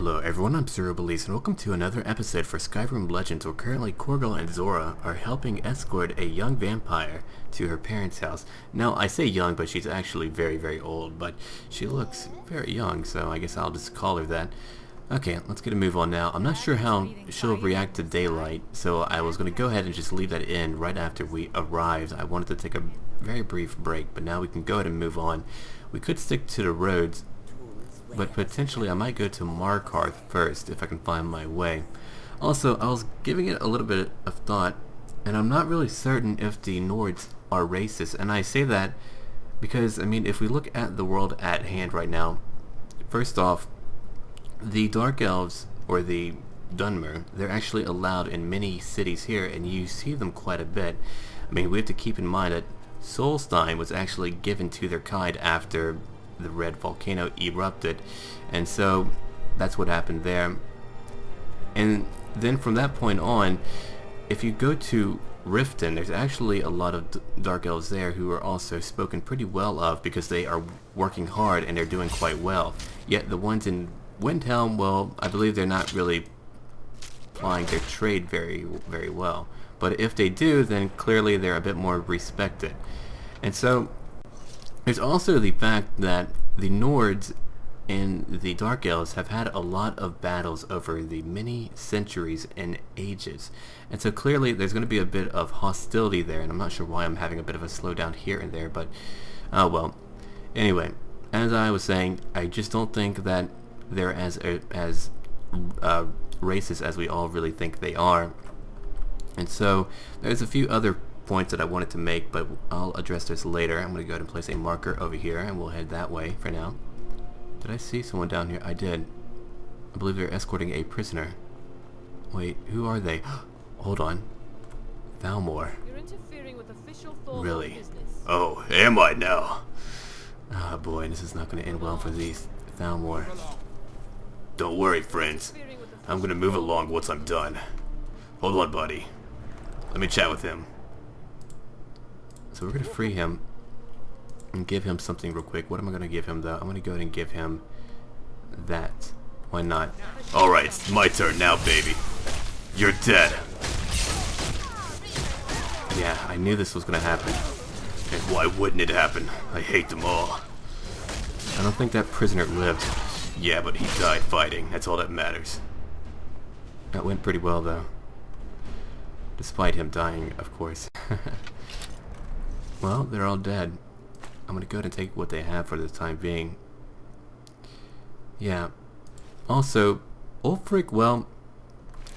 Hello everyone, I'm SurrealBeliefs and welcome to another episode for Skyrim Legends, where currently Korgal and Zora are helping escort a young vampire to her parents' house. Now, I say young, but she's actually very old, but she looks very young, so I guess I'll just call her that. Okay, let's get a move on now. I'm not sure how she'll react to daylight, so I was going to go ahead and just leave that in right after we arrived. I wanted to take a very brief break, but now we can go ahead and move on. We could stick to the roads, but potentially I might go to Markarth first if I can find my way. Also, I was giving it a little bit of thought, and I'm not really certain if the Nords are racist. And I say that because, I mean, if we look at the world at hand right now, first off, the Dark Elves, or the Dunmer, they're actually allowed in many cities here, and you see them quite a bit. I mean, we have to keep in mind that Solstein was actually given to their kind after the red volcano erupted, and so that's what happened there. And then from that point on, if you go to Riften, there's actually a lot of Dark Elves there who are also spoken pretty well of because they are working hard and they're doing quite well. Yet the ones in Windhelm, well, I believe they're not really plying their trade very well. But if they do, then clearly they're a bit more respected. And so there's also the fact that the Nords and the Dark Elves have had a lot of battles over the many centuries and ages. And so clearly there's going to be a bit of hostility there, and I'm not sure why I'm having a bit of a slowdown here and there, but well. Anyway, as I was saying, I just don't think that they're as racist as we all really think they are. And so there's a few other points that I wanted to make, but I'll address this later. I'm going to go ahead and place a marker over here, and we'll head that way for now. Did I see someone down here? I did. I believe they're escorting a prisoner. Wait, who are they? Hold on. Thalmor. You're interfering with official Thalmor really? Business. Oh, am I now? Ah, boy, this is not going to end well for these Thalmor. Don't worry, friends. I'm going to move along once I'm done. Hold on, buddy. Let me chat with him. So we're going to free him and give him something real quick. What am I going to give him, though? I'm going to go ahead and give him that. Why not? Alright, it's my turn now, baby. You're dead. Yeah, I knew this was going to happen. And why wouldn't it happen? I hate them all. I don't think that prisoner lived. Yeah, but he died fighting. That's all that matters. That went pretty well, though. Despite him dying, of course. Well, they're all dead. I'm gonna go ahead and take what they have for the time being. Yeah. Also, Ulfric, well,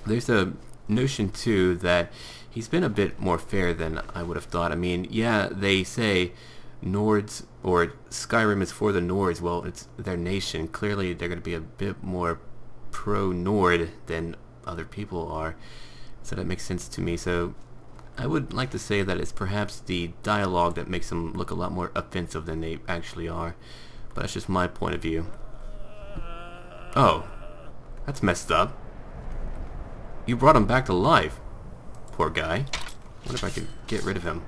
there's a notion too that he's been a bit more fair than I would have thought. I mean, yeah, they say Nords, or Skyrim is for the Nords. Well, it's their nation. Clearly, they're gonna be a bit more pro-Nord than other people are. So that makes sense to me. So I would like to say that it's perhaps the dialogue that makes them look a lot more offensive than they actually are. But that's just my point of view. Oh, that's messed up. You brought him back to life. Poor guy. I wonder if I could get rid of him.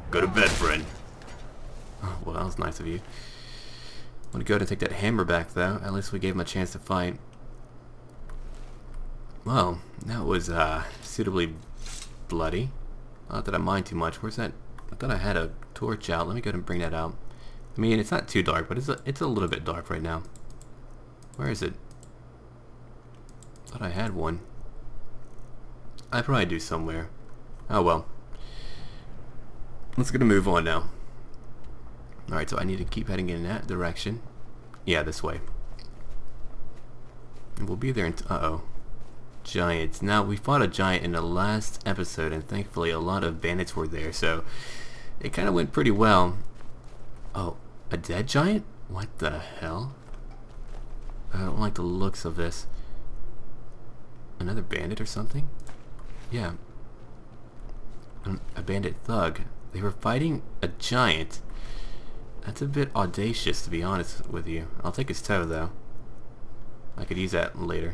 Go to bed, friend. Oh, well, that was nice of you. I'm going to go ahead and take that hammer back, though. At least we gave him a chance to fight. Well, that was suitably bloody. Not that I mind too much. Where's that? I thought I had a torch out. Let me go ahead and bring that out. I mean, it's not too dark, but it's a little bit dark right now. Where is it? Thought I had one. I probably do somewhere. Oh well. Let's get a move on now. Alright, so I need to keep heading in that direction. Yeah, this way. And we'll be there until... Uh-oh. Giants. Now, we fought a giant in the last episode, and thankfully a lot of bandits were there, so it kind of went pretty well. Oh, a dead giant? What the hell? I don't like the looks of this. Another bandit or something? Yeah. A bandit thug. They were fighting a giant. That's a bit audacious, to be honest with you. I'll take his toe, though. I could use that later.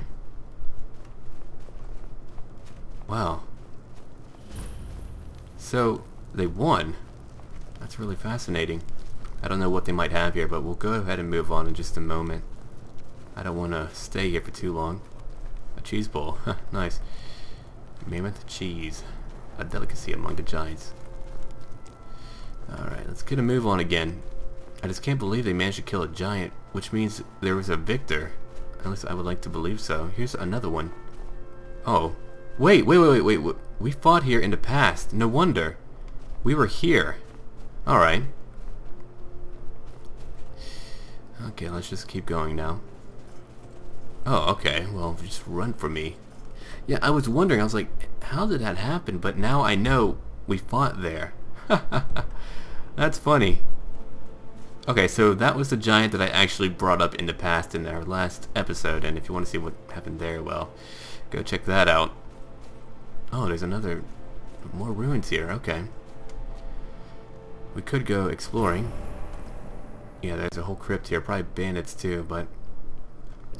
Wow. So, they won. That's really fascinating. I don't know what they might have here, but we'll go ahead and move on in just a moment. I don't want to stay here for too long. A cheese bowl. Nice. Mammoth cheese. A delicacy among the giants. Alright, let's get a move on again. I just can't believe they managed to kill a giant, which means there was a victor. At least I would like to believe so. Here's another one. Oh. Wait. We fought here in the past. No wonder. We were here. Alright. Okay, let's just keep going now. Oh, okay. Well, just run from me. Yeah, I was wondering. I was like, how did that happen? But now I know we fought there. That's funny. Okay, so that was the giant that I actually brought up in the past in our last episode, and if you want to see what happened there, well, go check that out. Oh, there's more ruins here. Okay. We could go exploring. Yeah, there's a whole crypt here, probably bandits too, but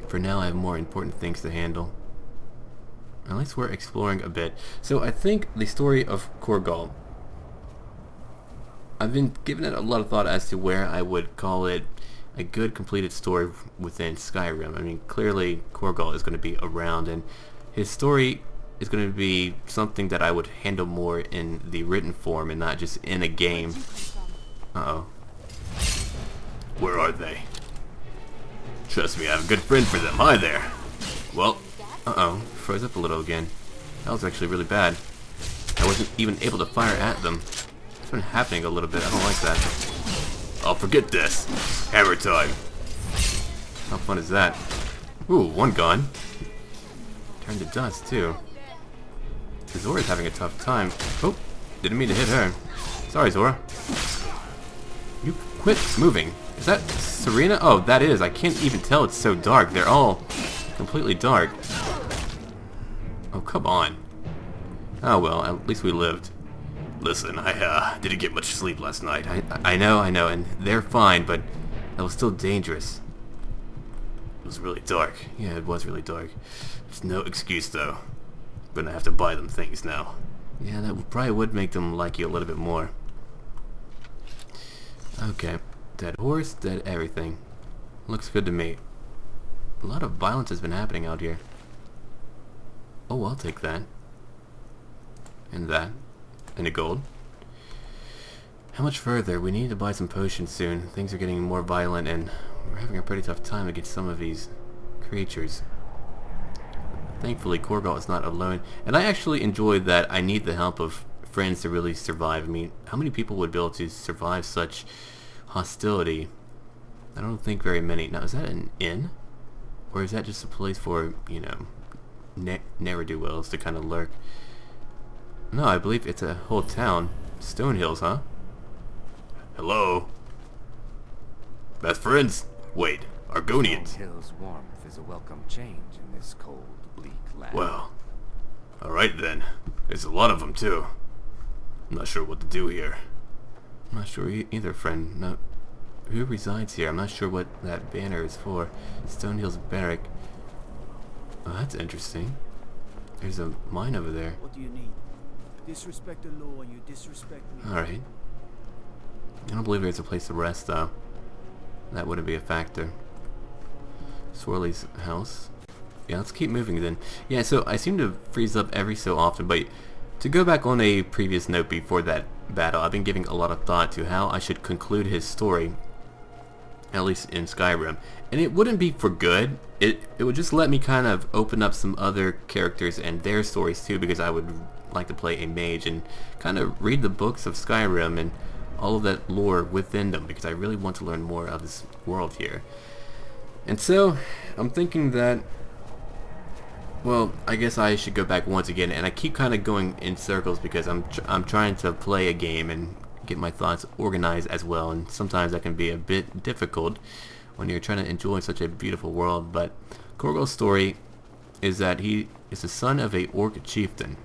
for now I have more important things to handle. At least we're exploring a bit. So I think the story of Korgal, I've been giving it a lot of thought as to where I would call it a good completed story within Skyrim. I mean, clearly Korgal is going to be around, and his story is going to be something that I would handle more in the written form and not just in a game. Uh-oh. Where are they? Trust me, I have a good friend for them. Hi there. Well, uh-oh. Froze up a little again. That was actually really bad. I wasn't even able to fire at them. It's been happening a little bit. I don't like that. Oh, forget this. Hammer time. How fun is that? Ooh, one gone. Turned to dust, too. Zora's having a tough time. Oh, didn't mean to hit her. Sorry, Zora. You quit moving. Is that Serena? Oh, that is. I can't even tell. It's so dark. They're all completely dark. Oh, come on. Oh, well, at least we lived. Listen, I didn't get much sleep last night. I know, and they're fine, but that was still dangerous. It was really dark. Yeah, it was really dark. There's no excuse, though. I'm gonna have to buy them things now. Yeah, that probably would make them like you a little bit more. Okay. Dead horse, dead everything. Looks good to me. A lot of violence has been happening out here. Oh, I'll take that. And that. And a gold. How much further? We need to buy some potions soon. Things are getting more violent and we're having a pretty tough time against some of these creatures. Thankfully, Corgal is not alone. And I actually enjoy that I need the help of friends to really survive. I mean, how many people would be able to survive such hostility? I don't think very many. Now, is that an inn? Or is that just a place for, you know, ne'er-do-wells to kind of lurk? No, I believe it's a whole town. Stonehills, huh? Hello? Best friends? Wait, Argonians. Stonehills' warmth is a welcome change in this cold, bleak land. Well, alright then. There's a lot of them too. I'm not sure what to do here. I'm not sure either, friend. No, who resides here? I'm not sure what that banner is for. Stonehills Barrack. Oh, that's interesting. There's a mine over there. What do you need? Disrespect the law, you disrespect me. Alright. I don't believe there's a place to rest, though. That wouldn't be a factor. Swirly's house. Yeah, let's keep moving then. Yeah, so I seem to freeze up every so often, but to go back on a previous note before that battle, I've been giving a lot of thought to how I should conclude his story, at least in Skyrim. And it wouldn't be for good. It would just let me kind of open up some other characters and their stories too, because I would like to play a mage and kind of read the books of Skyrim and all of that lore within them, because I really want to learn more of this world here. And so I'm thinking that, well, I guess I should go back once again, and I keep kind of going in circles because I'm trying to play a game and get my thoughts organized as well, and sometimes that can be a bit difficult when you're trying to enjoy such a beautiful world. But Korgal's story is that he is the son of a orc chieftain,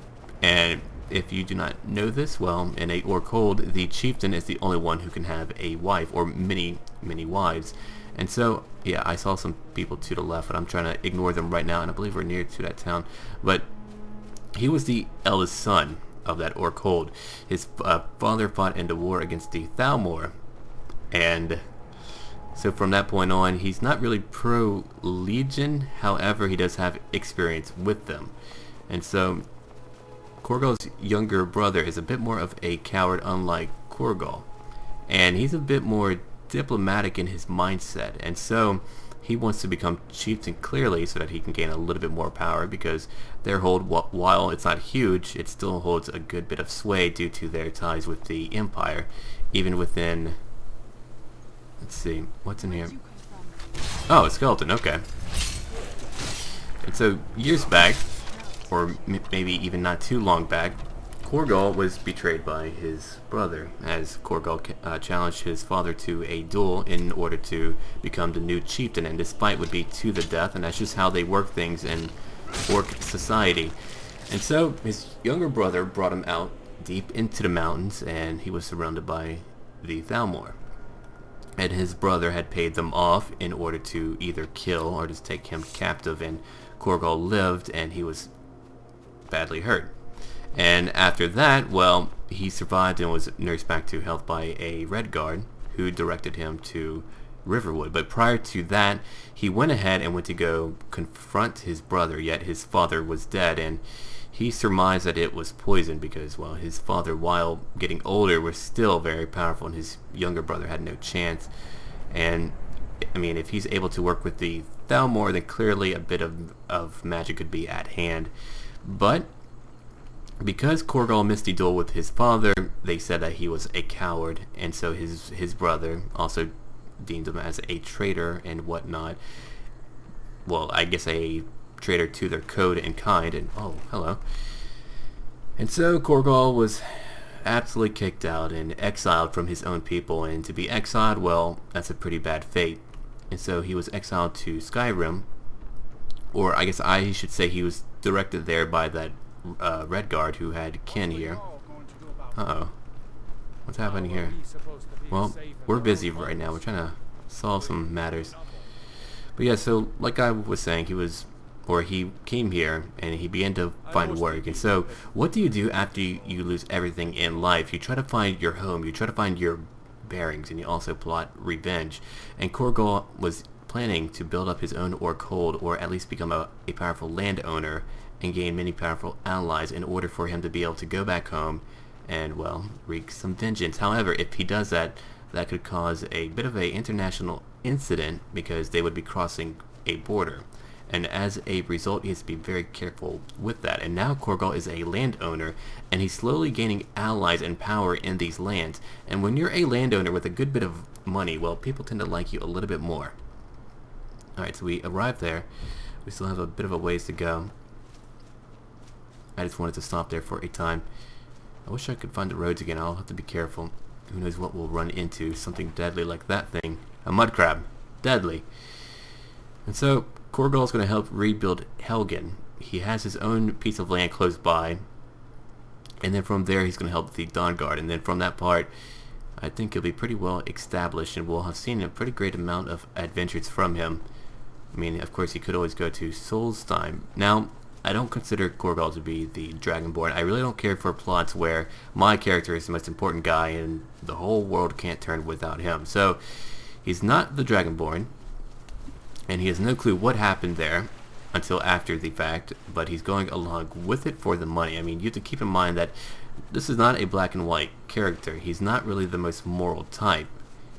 and if you do not know this, well, in a orc hold, the chieftain is the only one who can have a wife, or many wives. And so, yeah, I saw some people to the left, but I'm trying to ignore them right now, and I believe we're near to that town. But he was the eldest son of that orc hold. His father fought in the war against the Thalmor, and So from that point on, he's not really pro-Legion, however, he does have experience with them. And so, Korgal's younger brother is a bit more of a coward, unlike Korgal. And he's a bit more diplomatic in his mindset. And so, he wants to become chieftain clearly so that he can gain a little bit more power, because their hold, while it's not huge, it still holds a good bit of sway due to their ties with the Empire, even within... Let's see, what's in here? Oh, a skeleton, okay. And so, years back, or maybe even not too long back, Korgal was betrayed by his brother, as Korgal challenged his father to a duel in order to become the new chieftain, and this fight would be to the death, and that's just how they work things in Orc society. And so, his younger brother brought him out deep into the mountains, and he was surrounded by the Thalmor. And his brother had paid them off in order to either kill or just take him captive, and Korgal lived, and he was badly hurt. And after that, well, he survived and was nursed back to health by a Red Guard who directed him to Riverwood. But prior to that, he went ahead and went to go confront his brother, yet his father was dead, and he surmised that it was poison because, well, his father, while getting older, was still very powerful, and his younger brother had no chance. And, I mean, if he's able to work with the Thalmor, then clearly a bit of magic could be at hand. But because Korgal missed the duel with his father, they said that he was a coward, and so his brother also deemed him as a traitor and whatnot. Well, I guess a traitor to their code and kind, and oh, hello. And so Korgal was absolutely kicked out and exiled from his own people, and to be exiled, well, that's a pretty bad fate. And so he was exiled to Skyrim, or I guess I should say he was directed there by that Red Guard who had kin here. Uh-oh. What's happening here? Well, we're busy right now. We're trying to solve some matters. But yeah, so like I was saying, he came here and he began to find work. And so what do you do after you lose everything in life? You try to find your home, you try to find your bearings, and you also plot revenge. And Korgal was planning to build up his own orc hold, or at least become a powerful landowner and gain many powerful allies in order for him to be able to go back home and, well, wreak some vengeance. However, if he does that, that could cause a bit of an international incident because they would be crossing a border. And as a result, he has to be very careful with that. And now Korgal is a landowner, and he's slowly gaining allies and power in these lands. And when you're a landowner with a good bit of money, well, people tend to like you a little bit more. Alright, so we arrived there. We still have a bit of a ways to go. I just wanted to stop there for a time. I wish I could find the roads again. I'll have to be careful. Who knows what we'll run into. Something deadly like that thing. A mud crab. Deadly. And so, Korgal's going to help rebuild Helgen. He has his own piece of land close by. And then from there, he's going to help the Dawn Guard. And then from that part, I think he'll be pretty well established. And we'll have seen a pretty great amount of adventures from him. I mean, of course, he could always go to Solstheim. Now, I don't consider Korgal to be the Dragonborn. I really don't care for plots where my character is the most important guy and the whole world can't turn without him. So, he's not the Dragonborn, and he has no clue what happened there until after the fact, but he's going along with it for the money. I mean, you have to keep in mind that this is not a black and white character. He's not really the most moral type.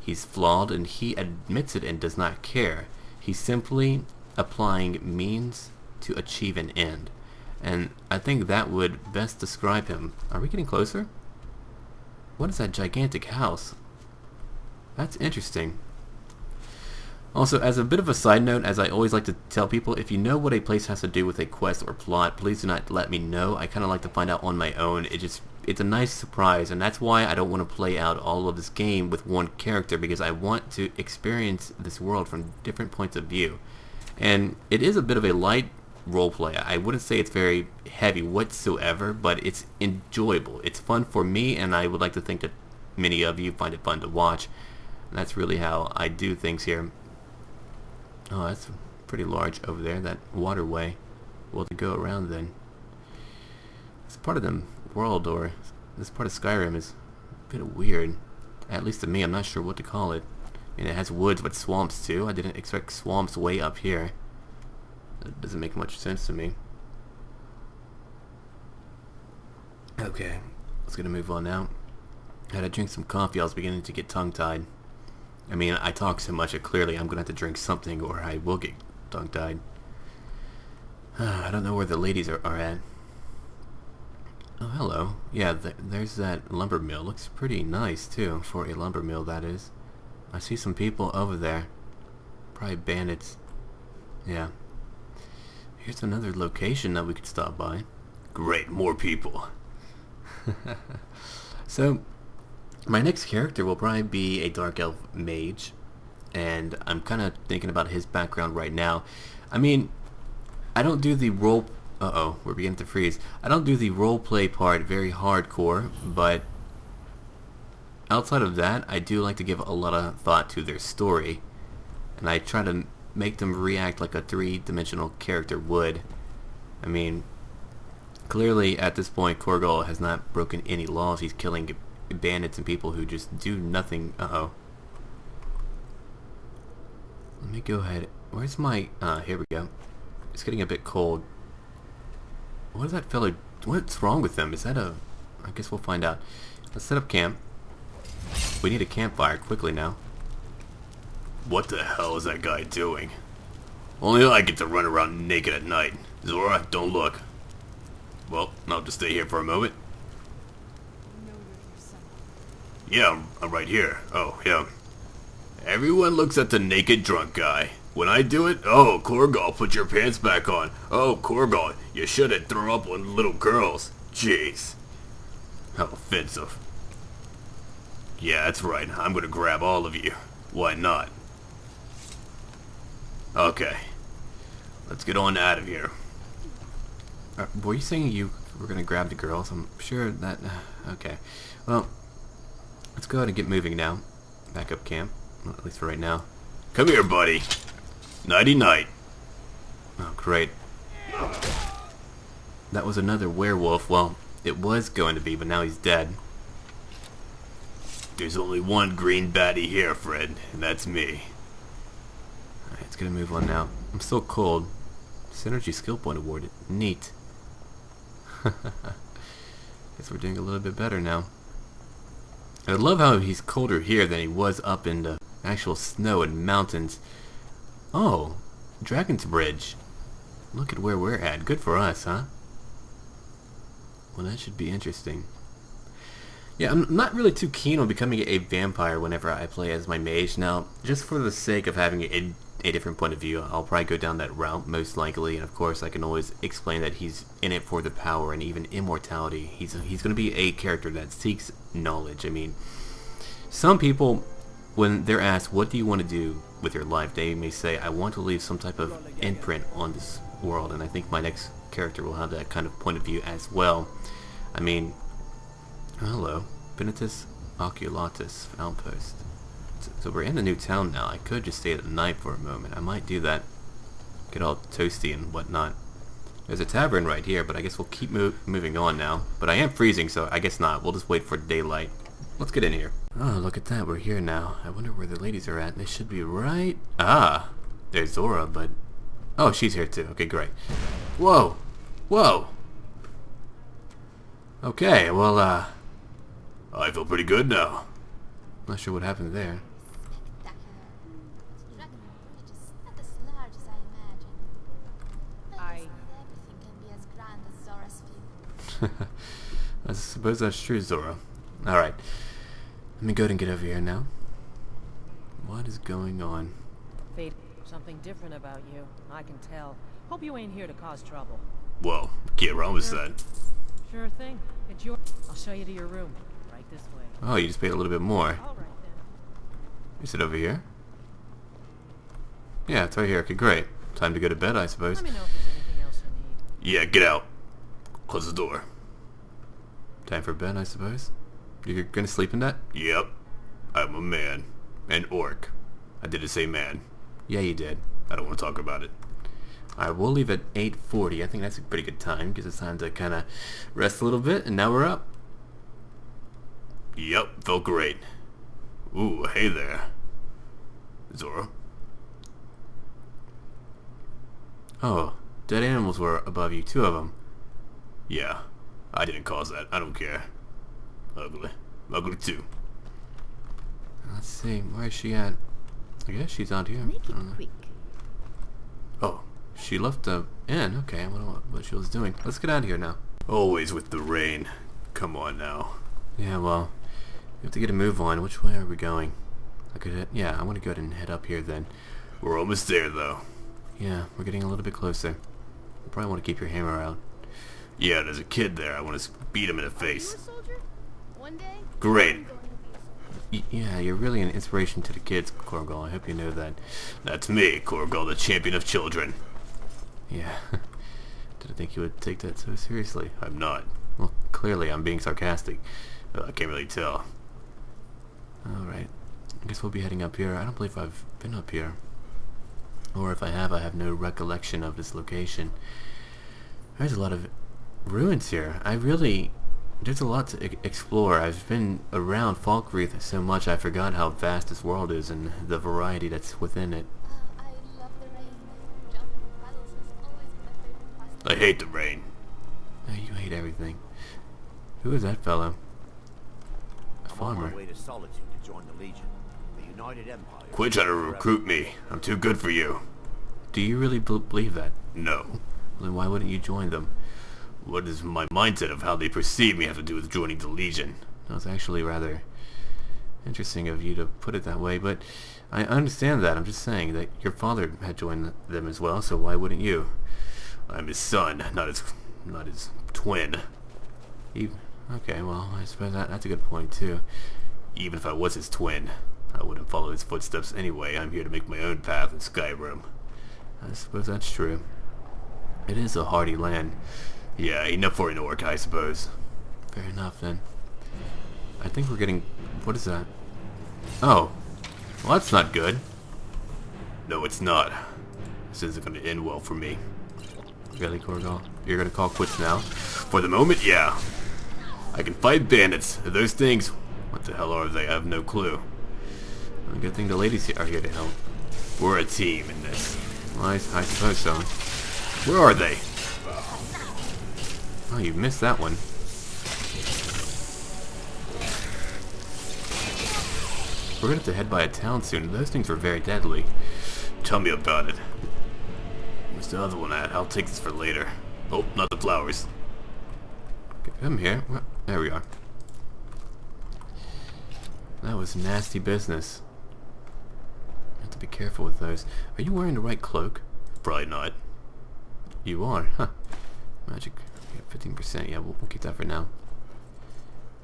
He's flawed, and he admits it and does not care. He's simply applying means to achieve an end. And I think that would best describe him. Are we getting closer? What is that gigantic house? That's interesting. Also, as a bit of a side note, as I always like to tell people, if you know what a place has to do with a quest or plot, please do not let me know. I kind of like to find out on my own. It's a nice surprise, and that's why I don't want to play out all of this game with one character, because I want to experience this world from different points of view. And it is a bit of a light roleplay. I wouldn't say it's very heavy whatsoever, but it's enjoyable. It's fun for me, and I would like to think that many of you find it fun to watch. And that's really how I do things here. Oh, that's pretty large over there, that waterway. Well, to go around then. This part of the world, or this part of Skyrim, is a bit weird. At least to me, I'm not sure what to call it. And it has woods with swamps too. I didn't expect swamps way up here. That doesn't make much sense to me. Okay, let's gonna move on now. I had to drink some coffee. I was beginning to get tongue-tied. I mean, I talk so much that clearly I'm gonna have to drink something or I will get tongue-tied. I don't know where the ladies are at. Oh, hello. Yeah, there's that lumber mill. Looks pretty nice, too, for a lumber mill, that is. I see some people over there. Probably bandits. Yeah. Here's another location that we could stop by. Great, more people. So, my next character will probably be a Dark Elf mage. And I'm kind of thinking about his background right now. I mean, I don't do the role... Uh-oh, we're beginning to freeze. I don't do the roleplay part very hardcore, but outside of that, I do like to give a lot of thought to their story. And I try to make them react like a three-dimensional character would. I mean, clearly at this point, Korgal has not broken any laws. He's killing bandits and people who just do nothing. Uh-oh. Let me go ahead. Where's my... here we go. It's getting a bit cold. What is that fellow... What's wrong with them? Is that a... I guess we'll find out. Let's set up camp. We need a campfire quickly now. What the hell is that guy doing? Only I get to run around naked at night. Zora, don't look. Well, I'll just stay here for a moment. Yeah, I'm right here. Oh, yeah. Everyone looks at the naked drunk guy. When I do it, oh, Corgal, put your pants back on. Oh, Corgal, you shouldn't throw up on little girls. Jeez. How offensive. Yeah, that's right. I'm gonna grab all of you. Why not? Okay. Let's get on out of here. Were you saying you were gonna grab the girls? I'm sure that... okay. Well, let's go ahead and get moving now. Back up camp. Well, at least for right now. Come here, buddy. Nighty-night. Oh, great. That was another werewolf. Well, it was going to be, but now he's dead. There's only one green baddie here, friend, and that's me. Alright, it's gonna move on now. I'm still cold. Synergy skill point awarded. Neat. Guess we're doing a little bit better now. I love how he's colder here than he was up in the actual snow and mountains. Oh, Dragon's Bridge. Look at where we're at. Good for us, huh? Well, that should be interesting. Yeah, I'm not really too keen on becoming a vampire whenever I play as my mage. Now, just for the sake of having a different point of view, I'll probably go down that route most likely. And of course, I can always explain that he's in it for the power and even immortality. He's going to be a character that seeks knowledge. I mean, some people, when they're asked, what do you want to do with your life, they may say, I want to leave some type of imprint on this world. And I think my next character will have that kind of point of view as well. I mean, hello, Benitus Oculatus Outpost. So we're in a new town now. I could just stay at the night for a moment. I might do that. Get all toasty and whatnot. There's a tavern right here, but I guess we'll keep moving on now. But I am freezing, so I guess not. We'll just wait for daylight. Let's get in here. Oh, look at that. We're here now. I wonder where the ladies are at. They should be right... Ah! There's Zora, but... Oh, she's here too. Okay, great. Whoa! Whoa! Okay, well, I feel pretty good now. Not sure what happened there. I suppose that's true, Zora. Alright. Let me go ahead and get over here now. What is going on? Fate, something different about you. I can tell. Hope you ain't here to cause trouble. Whoa, can't promise that. Sure thing. It's your... I'll show you to your room. Right this way. Oh, you just paid a little bit more. All right then. Is it over here? Yeah, it's right here. Okay, great. Time to go to bed, I suppose. Let me know if there's anything else you need. Yeah, get out. Close the door. Time for bed, I suppose. You're gonna sleep in that? Yep. I'm a man. An orc. I didn't say man. Yeah, you did. I don't want to talk about it. Alright, we'll leave at 8:40. I think that's a pretty good time. Gives us time to kind of rest a little bit, and now we're up. Yep, felt great. Ooh, hey there. Zora? Oh, dead animals were above you, 2 of them. Yeah, I didn't cause that. I don't care. Ugly. Ugly too. Let's see, where is she at? I guess she's out here. Make I don't it know. quick. Oh, she left the inn. Okay, I don't know what she was doing. Let's get out of here now. Always with the rain. Come on now. Yeah, well, we have to get a move on. Which way are we going? I could, yeah, I'm gonna go ahead and head up here then. We're almost there, though. Yeah, we're getting a little bit closer. You probably want to keep your hammer out. Yeah, there's a kid there. I want to beat him in the face. Are you a soldier? One day? Great. I'm going to be a soldier. Yeah, you're really an inspiration to the kids, Korgal. I hope you know that. That's me, Korgal, the champion of children. Yeah. Didn't think you would take that so seriously. I'm not. Well, clearly I'm being sarcastic. I can't really tell. Alright. I guess we'll be heading up here. I don't believe I've been up here. Or if I have no recollection of this location. There's a lot of ruins here. There's a lot to explore. I've been around Falkreath so much I forgot how vast this world is and the variety that's within it. I love the rain. Jumping in puddles has always been my favorite pastime. I hate the rain. Oh, you hate everything. Who is that fellow? A I'm on farmer. my way to Solitude to join the Legion, the United Empire. Quit trying to recruit me. I'm too good for you. Do you really believe that? No. Then why wouldn't you join them? What does my mindset of how they perceive me have to do with joining the Legion? That was actually rather interesting of you to put it that way, but I understand that. I'm just saying that your father had joined them as well, so why wouldn't you? I'm his son, not his twin. Okay, well, I suppose that's a good point, too. Even if I was his twin, I wouldn't follow his footsteps anyway. I'm here to make my own path in Skyrim. I suppose that's true. It is a hardy land. Yeah, enough for an orc, I suppose. Fair enough, then. I think we're getting... What is that? Oh. Well, that's not good. No, it's not. This isn't going to end well for me. Really, Corgal? You're going to call quits now? For the moment, yeah. I can fight bandits. Those things... What the hell are they? I have no clue. Well, good thing the ladies are here to help. We're a team in this. Well, I suppose so. Where are they? Oh, you missed that one. We're gonna have to head by a town soon. Those things were very deadly. Tell me about it. Where's the other one at? I'll take this for later. Oh, not the flowers. Okay, come here. Well, there we are. That was nasty business. Have to be careful with those. Are you wearing the right cloak? Probably not. You are, huh? Magic. 15%. Yeah, we'll keep that for now.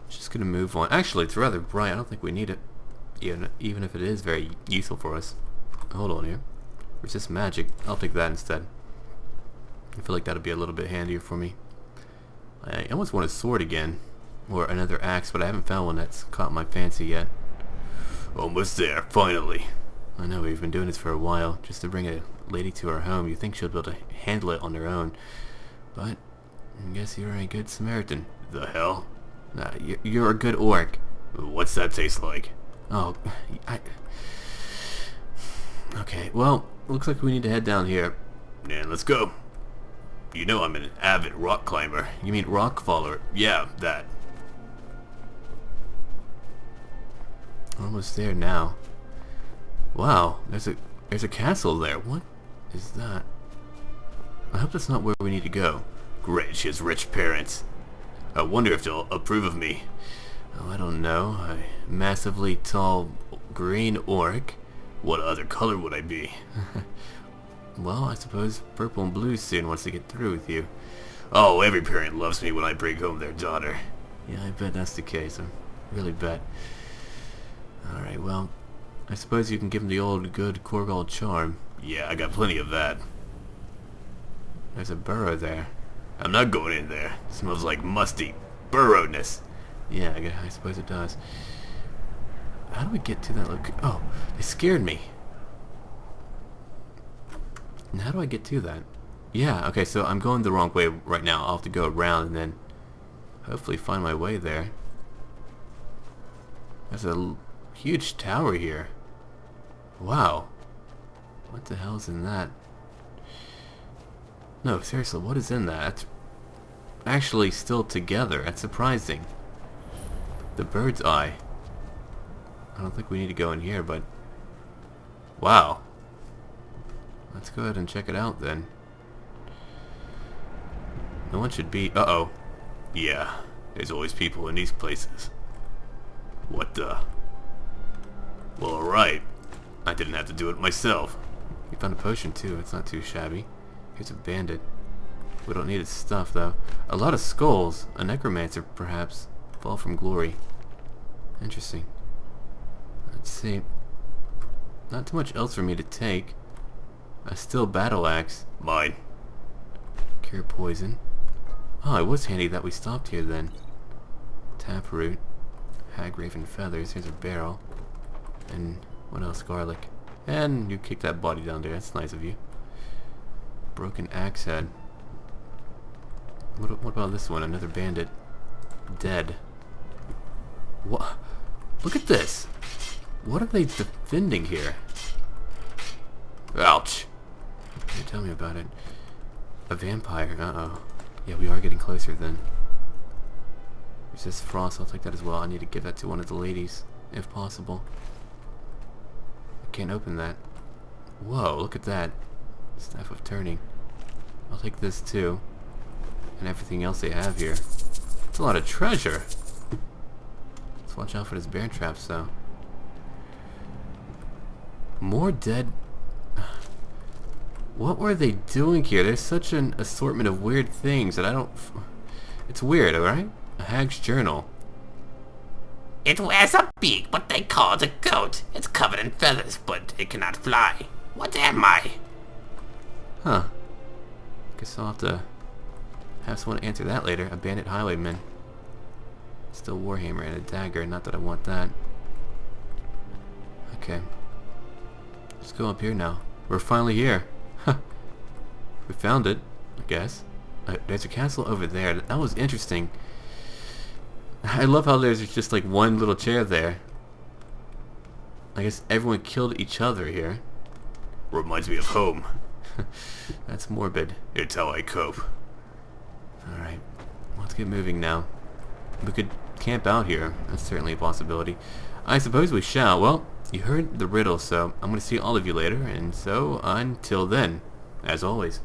Just gonna move on. Actually, it's rather bright. I don't think we need it. Even if it is very useful for us. Hold on here. Resist magic. I'll take that instead. I feel like that'll be a little bit handier for me. I almost want a sword again. Or another axe, but I haven't found one that's caught my fancy yet. Almost there, finally. I know, we've been doing this for a while. Just to bring a lady to our home, you think she'll be able to handle it on her own. But, I guess you're a good Samaritan. The hell? Nah, you're a good orc. What's that taste like? Oh, Okay, well, looks like we need to head down here. And let's go. You know I'm an avid rock climber. You mean rock faller? Yeah, that. Almost there now. Wow, there's a castle there. What is that? I hope that's not where we need to go. Great, she has rich parents. I wonder if they'll approve of me. Oh, I don't know. A massively tall green orc. What other color would I be? Well, I suppose purple and blue soon once they get through with you. Oh, every parent loves me when I bring home their daughter. Yeah, I bet that's the case. I really bet. Alright, well, I suppose you can give him the old good Korgal charm. Yeah, I got plenty of that. There's a burrow there. I'm not going in there. It smells like musty burrowness. Yeah, I suppose it does. How do we get to that location? Oh, they scared me. And how do I get to that? Yeah, okay, so I'm going the wrong way right now. I'll have to go around and then hopefully find my way there. There's a huge tower here. Wow. What the hell's in that? No, seriously, what is in that? That's actually still together. That's surprising. The bird's eye. I don't think we need to go in here, but... Wow. Let's go ahead and check it out then. No one should be... Uh-oh. Yeah, there's always people in these places. What the... Well, alright. I didn't have to do it myself. We found a potion too, it's not too shabby. Here's a bandit. We don't need his stuff though. A lot of skulls. A necromancer perhaps. Fall from glory. Interesting. Let's see. Not too much else for me to take. A steel battle axe. Mine. Cure poison. Oh, it was handy that we stopped here then. Taproot. Hagraven feathers. Here's a barrel. And what else? Garlic. And you kicked that body down there. That's nice of you. Broken axe head. What about this one? Another bandit. Dead. What? Look at this. What are they defending here? Ouch. Hey, tell me about it. A vampire. Uh-oh. Yeah, we are getting closer then. Resist frost. I'll take that as well. I need to give that to one of the ladies, if possible. I can't open that. Whoa, look at that. Staff of Turning. I'll take this too. And everything else they have here. It's a lot of treasure. Let's watch out for this bear traps though. More dead... What were they doing here? There's such an assortment of weird things that I don't... It's weird, alright? A hag's journal. It wears a beak, but they call it a goat. It's covered in feathers, but it cannot fly. What am I? Huh. Guess I'll have to have someone answer that later. A bandit highwayman. Still warhammer and a dagger. Not that I want that. Okay. Let's go up here now. We're finally here. We found it, I guess. There's a castle over there. That was interesting. I love how there's just like one little chair there. I guess everyone killed each other here. Reminds me of home. That's morbid. It's how I cope. Alright, let's get moving now. We could camp out here. That's certainly a possibility. I suppose we shall. Well, you heard the riddle, so I'm going to see all of you later. And so, until then, as always,